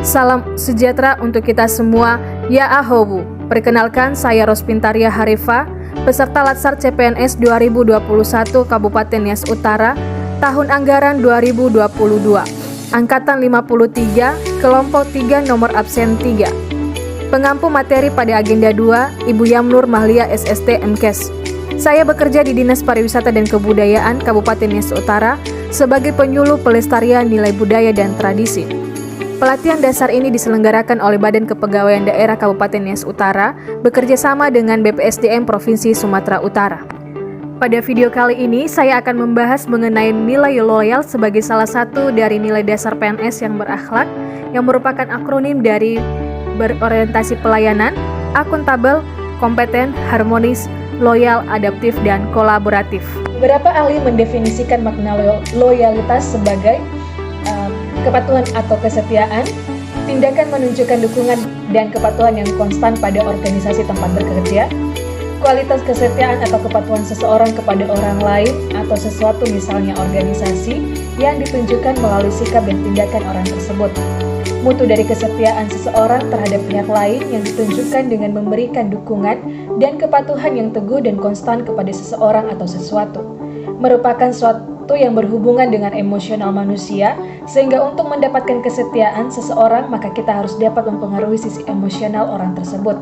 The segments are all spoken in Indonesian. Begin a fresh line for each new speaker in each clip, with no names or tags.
Salam sejahtera untuk kita semua, ya ahobu. Perkenalkan, saya Rospintaria Harifa, peserta Latsar CPNS 2021 Kabupaten Nias Utara, tahun anggaran 2022, Angkatan 53, Kelompok 3 nomor absen 3. Pengampu materi pada agenda 2, Ibu Yamnur Mahlia SST MKes. Saya bekerja di Dinas Pariwisata dan Kebudayaan Kabupaten Nias Utara sebagai penyuluh pelestarian nilai budaya dan tradisi. Pelatihan dasar ini diselenggarakan oleh Badan Kepegawaian Daerah Kabupaten Nias Utara bekerja sama dengan BPSDM Provinsi Sumatera Utara. Pada video kali ini, saya akan membahas mengenai nilai loyal sebagai salah satu dari nilai dasar PNS yang berakhlak, yang merupakan akronim dari berorientasi pelayanan, akuntabel, kompeten, harmonis, loyal, adaptif, dan kolaboratif. Beberapa ahli mendefinisikan makna loyalitas sebagai kepatuhan atau kesetiaan, tindakan menunjukkan dukungan dan kepatuhan yang konstan pada organisasi tempat bekerja, kualitas kesetiaan atau kepatuhan seseorang kepada orang lain atau sesuatu misalnya organisasi yang ditunjukkan melalui sikap dan tindakan orang tersebut. Mutu dari kesetiaan seseorang terhadap pihak lain yang ditunjukkan dengan memberikan dukungan dan kepatuhan yang teguh dan konstan kepada seseorang atau sesuatu. Merupakan suatu yang berhubungan dengan emosional manusia, sehingga untuk mendapatkan kesetiaan seseorang maka kita harus dapat mempengaruhi sisi emosional orang tersebut.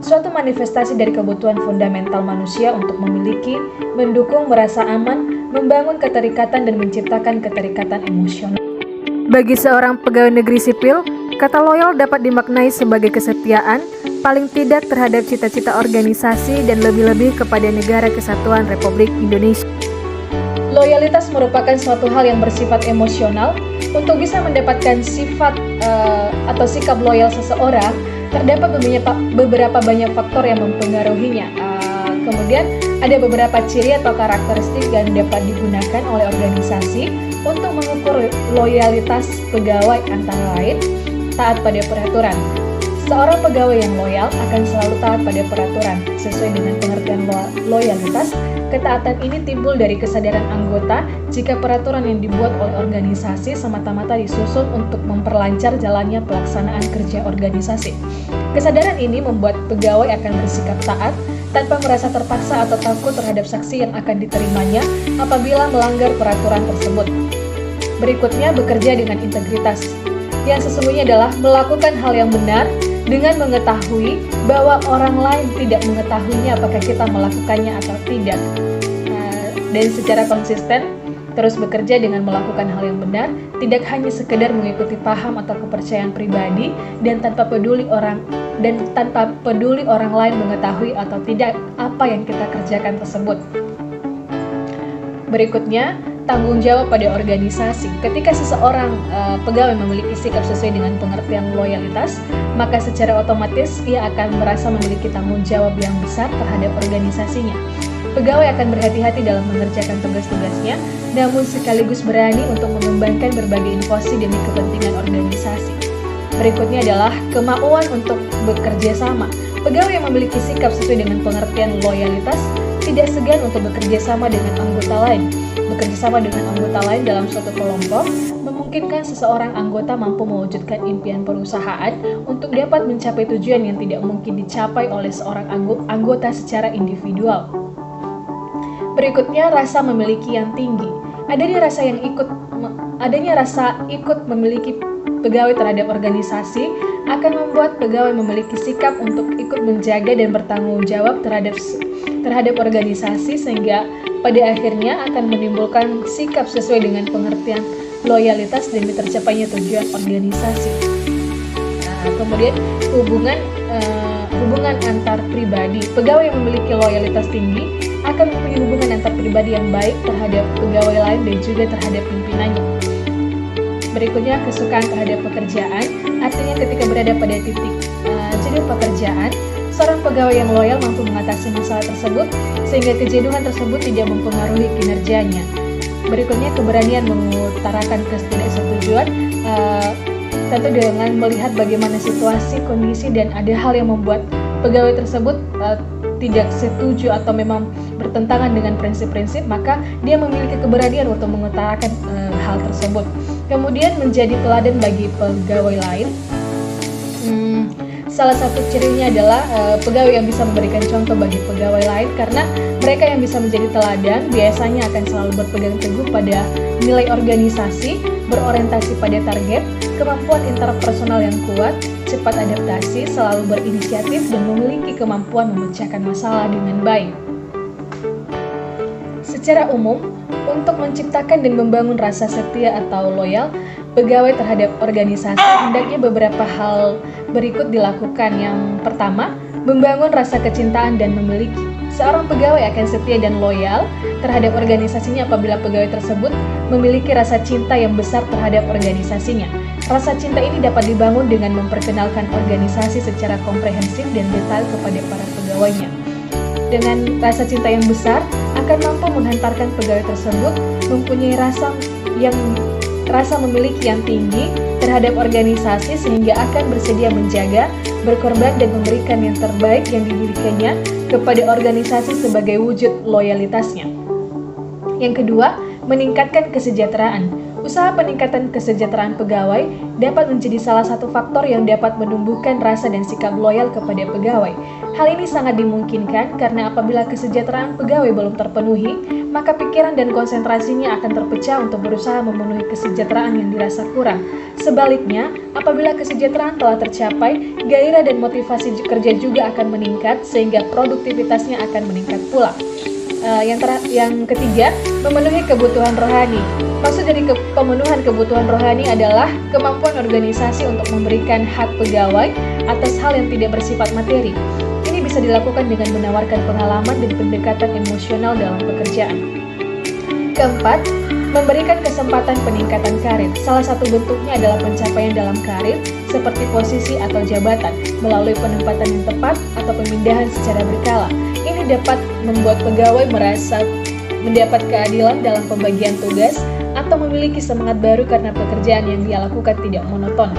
Suatu manifestasi dari kebutuhan fundamental manusia untuk memiliki, mendukung, merasa aman, membangun keterikatan dan menciptakan keterikatan emosional. Bagi seorang pegawai negeri sipil, kata loyal dapat dimaknai sebagai kesetiaan, paling tidak terhadap cita-cita organisasi dan lebih-lebih kepada Negara Kesatuan Republik Indonesia. Loyalitas merupakan suatu hal yang bersifat emosional. Untuk bisa mendapatkan sifat atau sikap loyal seseorang, terdapat beberapa banyak faktor yang mempengaruhinya. Kemudian ada beberapa ciri atau karakteristik yang dapat digunakan oleh organisasi untuk mengukur loyalitas pegawai, antara lain taat pada peraturan. Seorang pegawai yang loyal akan selalu taat pada peraturan. Sesuai dengan pengertian loyalitas, ketaatan ini timbul dari kesadaran anggota jika peraturan yang dibuat oleh organisasi semata-mata disusun untuk memperlancar jalannya pelaksanaan kerja organisasi. Kesadaran ini membuat pegawai akan bersikap taat tanpa merasa terpaksa atau takut terhadap sanksi yang akan diterimanya apabila melanggar peraturan tersebut. Berikutnya, bekerja dengan integritas, yang sesungguhnya adalah melakukan hal yang benar dengan mengetahui bahwa orang lain tidak mengetahuinya apakah kita melakukannya atau tidak. Dan secara konsisten terus bekerja dengan melakukan hal yang benar, tidak hanya sekedar mengikuti paham atau kepercayaan pribadi dan tanpa peduli orang lain mengetahui atau tidak apa yang kita kerjakan tersebut. Berikutnya, tanggung jawab pada organisasi. Ketika seseorang pegawai memiliki sikap sesuai dengan pengertian loyalitas, maka secara otomatis ia akan merasa memiliki tanggung jawab yang besar terhadap organisasinya. Pegawai akan berhati-hati dalam mengerjakan tugas-tugasnya, namun sekaligus berani untuk mengembangkan berbagai inovasi demi kepentingan organisasi. Berikutnya adalah kemauan untuk bekerja sama. Pegawai yang memiliki sikap sesuai dengan pengertian loyalitas tidak segan untuk bekerja sama dengan anggota lain. Bekerja sama dengan anggota lain dalam suatu kelompok memungkinkan seseorang anggota mampu mewujudkan impian perusahaan untuk dapat mencapai tujuan yang tidak mungkin dicapai oleh seorang anggota secara individual. Berikutnya, rasa memiliki yang tinggi. Adanya rasa ikut memiliki pegawai terhadap organisasi akan membuat pegawai memiliki sikap untuk ikut menjaga dan bertanggung jawab terhadap organisasi, sehingga pada akhirnya akan menimbulkan sikap sesuai dengan pengertian loyalitas demi tercapainya tujuan organisasi. Kemudian hubungan antar pribadi. Pegawai yang memiliki loyalitas tinggi akan mempunyai hubungan antar pribadi yang baik terhadap pegawai lain dan juga terhadap pimpinannya. Berikutnya, kesukaan terhadap pekerjaan. Artinya ketika berada pada titik jenuh pekerjaan, seorang pegawai yang loyal mampu mengatasi masalah tersebut sehingga kejenuhan tersebut tidak mempengaruhi kinerjanya. Berikutnya, keberanian mengutarakan ketidaksetujuan, tentu dengan melihat bagaimana situasi, kondisi, dan ada hal yang membuat pegawai tersebut tidak setuju atau memang bertentangan dengan prinsip-prinsip, maka dia memiliki keberanian untuk mengutarakan hal tersebut. kemudian menjadi teladan bagi pegawai lain. Salah satu cirinya adalah pegawai yang bisa memberikan contoh bagi pegawai lain, karena mereka yang bisa menjadi teladan biasanya akan selalu berpegang teguh pada nilai organisasi, berorientasi pada target, kemampuan interpersonal yang kuat, cepat adaptasi, selalu berinisiatif, dan memiliki kemampuan memecahkan masalah dengan baik. Secara umum, untuk menciptakan dan membangun rasa setia atau loyal pegawai terhadap organisasi, hendaknya beberapa hal berikut dilakukan. Yang pertama, membangun rasa kecintaan dan memiliki. Seorang pegawai akan setia dan loyal terhadap organisasinya apabila pegawai tersebut memiliki rasa cinta yang besar terhadap organisasinya. Rasa cinta ini dapat dibangun dengan memperkenalkan organisasi secara komprehensif dan detail kepada para pegawainya. Dengan rasa cinta yang besar, akan mampu menghantarkan pegawai tersebut mempunyai rasa memiliki yang tinggi terhadap organisasi, sehingga akan bersedia menjaga, berkorban, dan memberikan yang terbaik yang dimilikinya kepada organisasi sebagai wujud loyalitasnya. Yang kedua, meningkatkan kesejahteraan. Usaha peningkatan kesejahteraan pegawai dapat menjadi salah satu faktor yang dapat menumbuhkan rasa dan sikap loyal kepada pegawai. Hal ini sangat dimungkinkan karena apabila kesejahteraan pegawai belum terpenuhi, maka pikiran dan konsentrasinya akan terpecah untuk berusaha memenuhi kesejahteraan yang dirasa kurang. Sebaliknya, apabila kesejahteraan telah tercapai, gairah dan motivasi kerja juga akan meningkat sehingga produktivitasnya akan meningkat pula. Yang ketiga, memenuhi kebutuhan rohani. Maksud dari pemenuhan kebutuhan rohani adalah kemampuan organisasi untuk memberikan hak pegawai atas hal yang tidak bersifat materi. Ini bisa dilakukan dengan menawarkan pengalaman dan pendekatan emosional dalam pekerjaan. Keempat, memberikan kesempatan peningkatan karir. Salah satu bentuknya adalah pencapaian dalam karir seperti posisi atau jabatan melalui penempatan yang tepat atau pemindahan secara berkala. Ini dapat membuat pegawai merasa mendapat keadilan dalam pembagian tugas atau memiliki semangat baru karena pekerjaan yang dia lakukan tidak monoton.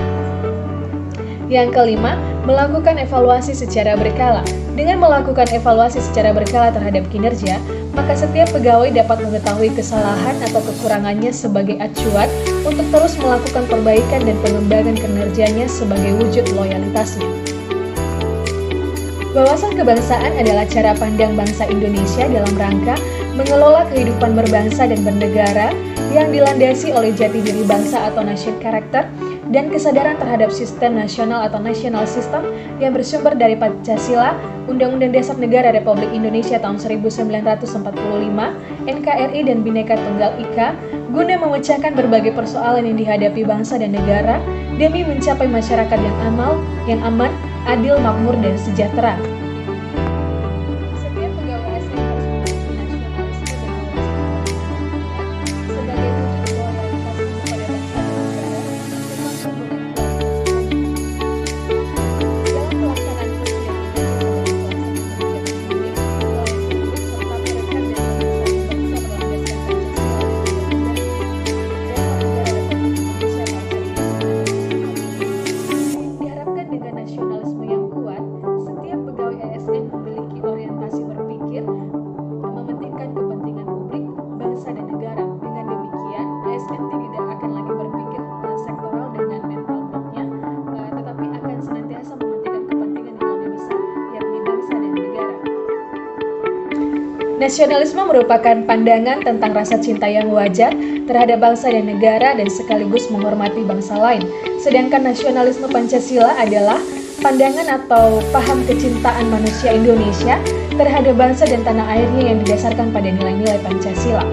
Yang kelima, melakukan evaluasi secara berkala. Dengan melakukan evaluasi secara berkala terhadap kinerja, maka setiap pegawai dapat mengetahui kesalahan atau kekurangannya sebagai acuan untuk terus melakukan perbaikan dan pengembangan kinerjanya sebagai wujud loyalitasnya. Wawasan kebangsaan adalah cara pandang bangsa Indonesia dalam rangka mengelola kehidupan berbangsa dan bernegara yang dilandasi oleh jati diri bangsa atau nation character dan kesadaran terhadap sistem nasional atau national system yang bersumber dari Pancasila, Undang-Undang Dasar Negara Republik Indonesia tahun 1945, NKRI, dan Bhinneka Tunggal Ika guna memecahkan berbagai persoalan yang dihadapi bangsa dan negara demi mencapai masyarakat yang aman, adil, makmur, dan sejahtera. Setiap pegawai ASN harus memiliki nasionalisme dan wawasan sebagai wujud loyalitas kepada bangsa dan negara, termasuk dengan dalam pelaksanaan fungsi yang Nasionalisme merupakan pandangan tentang rasa cinta yang wajar terhadap bangsa dan negara dan sekaligus menghormati bangsa lain. Sedangkan nasionalisme Pancasila adalah pandangan atau paham kecintaan manusia Indonesia terhadap bangsa dan tanah airnya yang didasarkan pada nilai-nilai Pancasila.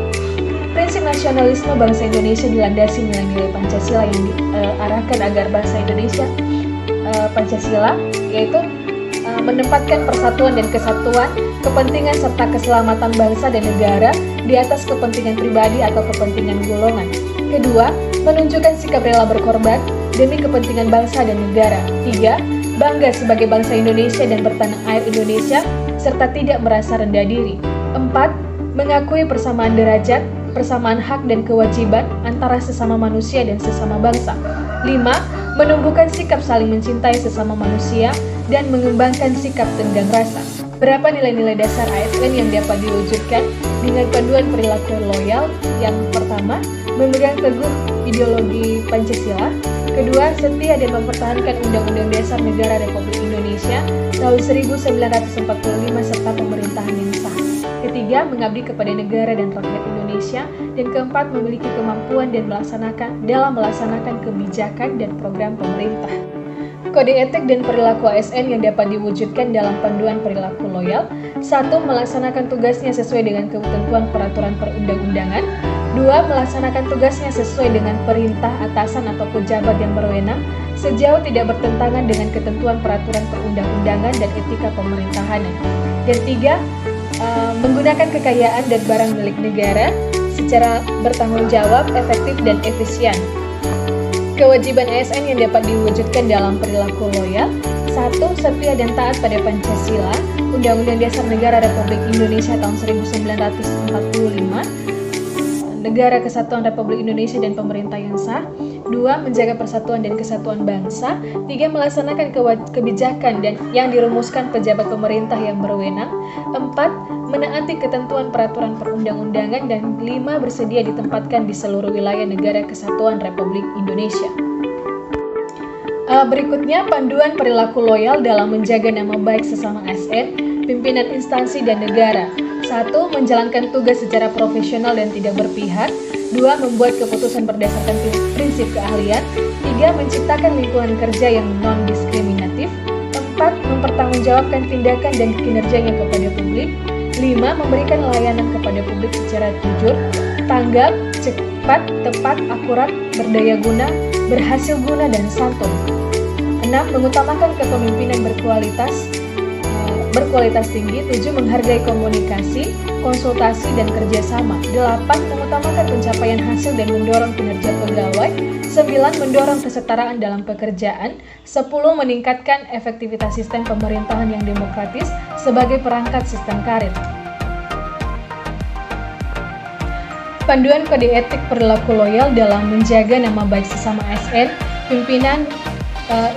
Prinsip nasionalisme bangsa Indonesia dilandasi nilai-nilai Pancasila yang diarahkan agar bangsa Indonesia Pancasila, yaitu menempatkan persatuan dan kesatuan, kepentingan serta keselamatan bangsa dan negara di atas kepentingan pribadi atau kepentingan golongan. Kedua, menunjukkan sikap rela berkorban demi kepentingan bangsa dan negara. Tiga, bangga sebagai bangsa Indonesia dan bertanah air Indonesia serta tidak merasa rendah diri. Empat, mengakui persamaan derajat, persamaan hak dan kewajiban antara sesama manusia dan sesama bangsa. Lima, menumbuhkan sikap saling mencintai sesama manusia dan mengembangkan sikap tenggang rasa. Berapa nilai-nilai dasar ASN yang dapat diwujudkan dengan panduan perilaku loyal? Yang pertama, memegang teguh ideologi Pancasila. Kedua, setia dan mempertahankan Undang-Undang Dasar Negara Republik Indonesia tahun 1945 serta pemerintahan yang sah. Ketiga, mengabdi kepada negara dan rakyat Indonesia. Dan keempat, memiliki kemampuan dan melaksanakan kebijakan dan program pemerintah. Kode etik dan perilaku ASN yang dapat diwujudkan dalam panduan perilaku loyal. 1. Melaksanakan tugasnya sesuai dengan ketentuan peraturan perundang-undangan. 2. Melaksanakan tugasnya sesuai dengan perintah atasan atau pejabat yang berwenang sejauh tidak bertentangan dengan ketentuan peraturan perundang-undangan dan etika pemerintahan. Dan 3. Menggunakan kekayaan dan barang milik negara secara bertanggung jawab, efektif, dan efisien. Kewajiban ASN yang dapat diwujudkan dalam perilaku loyal. 1. Setia dan taat pada Pancasila, Undang-Undang Dasar Negara Republik Indonesia tahun 1945, Negara Kesatuan Republik Indonesia dan pemerintah yang sah. 2. Menjaga persatuan dan kesatuan bangsa. 3. Melaksanakan kebijakan dan yang dirumuskan pejabat pemerintah yang berwenang. 4. Menaati ketentuan peraturan perundang-undangan. Dan 5. Bersedia ditempatkan di seluruh wilayah Negara Kesatuan Republik Indonesia. Berikutnya, panduan perilaku loyal dalam menjaga nama baik sesama ASN, pimpinan instansi dan negara. 1. Menjalankan tugas secara profesional dan tidak berpihak. 2. Membuat keputusan berdasarkan prinsip keahlian. 3. Menciptakan lingkungan kerja yang non-diskriminatif. 4. Mempertanggungjawabkan tindakan dan kinerjanya kepada publik. 5. Memberikan layanan kepada publik secara jujur, tanggap, cepat, tepat, akurat, berdaya guna, berhasil guna, dan santun. 6. Mengutamakan kepemimpinan berkualitas tinggi. 7. Menghargai komunikasi, konsultasi, dan kerjasama. 8. Mengutamakan pencapaian hasil dan mendorong kinerja pegawai. 9. Mendorong kesetaraan dalam pekerjaan. 10. Meningkatkan efektivitas sistem pemerintahan yang demokratis sebagai perangkat sistem karir. Panduan kode etik perilaku loyal dalam menjaga nama baik sesama ASN, pimpinan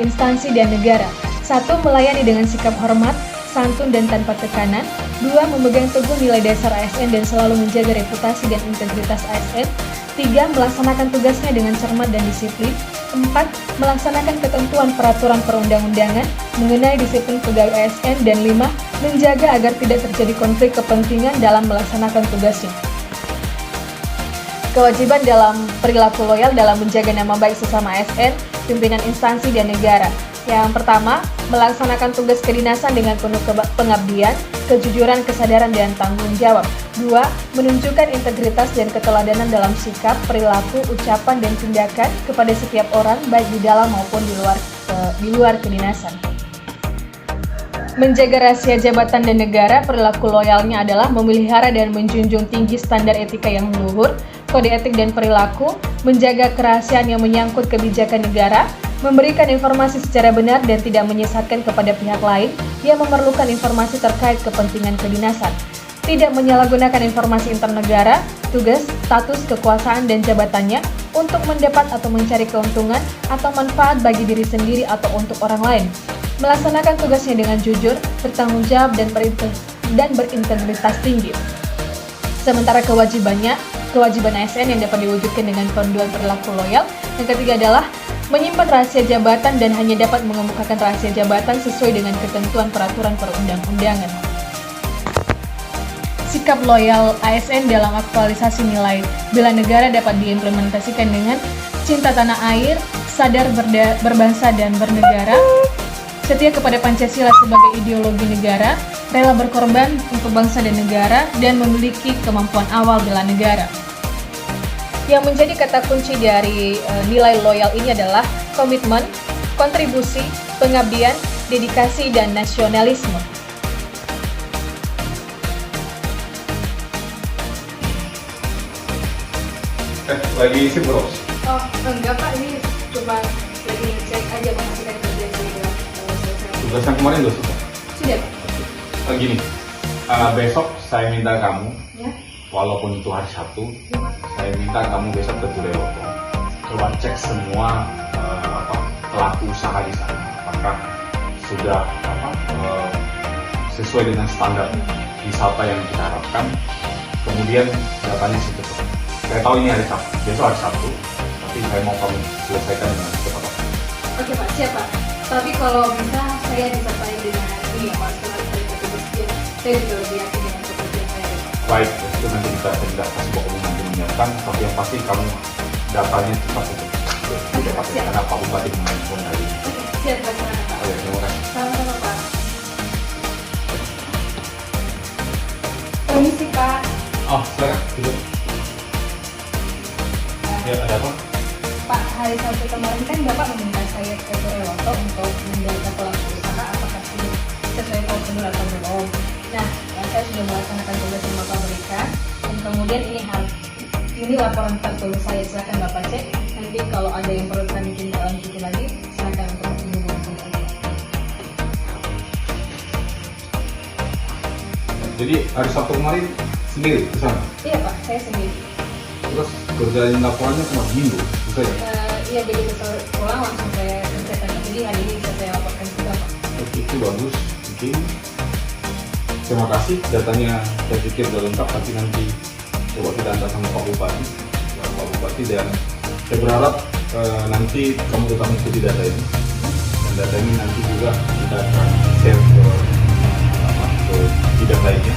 instansi dan negara. 1. Melayani dengan sikap hormat, santun dan tanpa tekanan. 2. Memegang teguh nilai dasar ASN dan selalu menjaga reputasi dan integritas ASN. 3. Melaksanakan tugasnya dengan cermat dan disiplin. 4. Melaksanakan ketentuan peraturan perundang-undangan mengenai disiplin pegawai ASN. Dan 5. Menjaga agar tidak terjadi konflik kepentingan dalam melaksanakan tugasnya. Kewajiban dalam perilaku loyal dalam menjaga nama baik sesama ASN, pimpinan instansi dan negara. Yang pertama, melaksanakan tugas kedinasan dengan penuh pengabdian, kejujuran, kesadaran, dan tanggung jawab. 2. Menunjukkan integritas dan keteladanan dalam sikap, perilaku, ucapan, dan tindakan kepada setiap orang, baik di dalam maupun di luar kedinasan. Menjaga rahasia jabatan dan negara, perilaku loyalnya adalah memelihara dan menjunjung tinggi standar etika yang luhur, kode etik dan perilaku, menjaga kerahasiaan yang menyangkut kebijakan negara, memberikan informasi secara benar dan tidak menyesatkan kepada pihak lain yang memerlukan informasi terkait kepentingan kedinasan, tidak menyalahgunakan informasi internegara, tugas, status, kekuasaan, dan jabatannya untuk mendapat atau mencari keuntungan atau manfaat bagi diri sendiri atau untuk orang lain, melaksanakan tugasnya dengan jujur, bertanggung jawab, dan berintegritas tinggi. Sementara kewajiban ASN yang dapat diwujudkan dengan panduan perilaku loyal. Yang ketiga adalah menyimpan rahasia jabatan dan hanya dapat mengemukakan rahasia jabatan sesuai dengan ketentuan peraturan perundang-undangan. Sikap loyal ASN dalam aktualisasi nilai bela negara dapat diimplementasikan dengan cinta tanah air, sadar berbangsa dan bernegara, setia kepada Pancasila sebagai ideologi negara, rela berkorban untuk bangsa dan negara, dan memiliki kemampuan awal bela negara. Yang menjadi kata kunci dari nilai loyal ini adalah komitmen, kontribusi, pengabdian, dedikasi, dan nasionalisme.
Lagi sibuk?
Oh, enggak Pak, ini cuma lagi ngecek aja menghasilkan kerja sudah selesai.
Tugasan kemarin udah selesai?
Sudah Pak.
Gini, besok saya minta kamu,
Ya.
walaupun itu hari Sabtu, saya minta kamu besok ke Turewoto. Coba cek semua pelaku usaha di sana, apakah sudah sesuai dengan standar wisata yang kita harapkan. Kemudian datanya seperti saya tahu ini hari Sabtu, besok hari Sabtu, tapi tapi saya mau kamu selesaikan dengan cepat.
Oke Pak, siap Pak. Tapi kalau bisa saya disertai dengan ini ya Pak, surat dari petugas dia. Saya juga lebih yakin dengan pekerjaan saya ya Pak.
Baik, itu nanti kita tidak kasih bahwa kamu nanti menyiapkan, tapi yang pasti kamu datanya cepat untuk
Siap.
karena Pak Bupati menelpon hari ini.
Oke, siap Pak. Gimana, Pak?
Oke, terima kasih.
Sama-sama Pak. Permisi Pak.
Oh, silakan. Duduk. Ya, ada apa?
Pak, hari Sabtu kemarin kan Bapak meminta saya ke Surewoto untuk menjaga pelaku usaha apakah sudah sesuai prosedur atau belum. Nah, saya sudah melaksanakan tugas yang Bapak berikan dan kemudian ini laporan tertulis saya, silakan Bapak cek. Nanti kalau ada yang perlu kami tindak lanjuti lagi, silakan untuk menghubungi saya.
Jadi hari Sabtu kemarin sendiri ke sana.
Iya Pak, saya sendiri.
Terus kerjain laporannya cuma minggu, bisa ya?
Iya, begitu saya pulang langsung saya kerjakan. Jadi hari ini bisa saya laporkan juga Pak.
Oke, itu bagus. Oke. Terima kasih. Datanya saya pikir sudah lengkap, tapi nanti coba kita antar sama Pak Bupati. Pak Bupati dan saya berharap nanti kamu tetap mengikuti data ini. Dan data ini nanti juga kita akan share ke bidang lainnya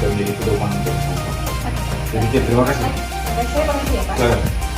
dan menjadi pedoman untuk semua. Saya pikir terima kasih.
Saya permisi ya Pak.
Silakan.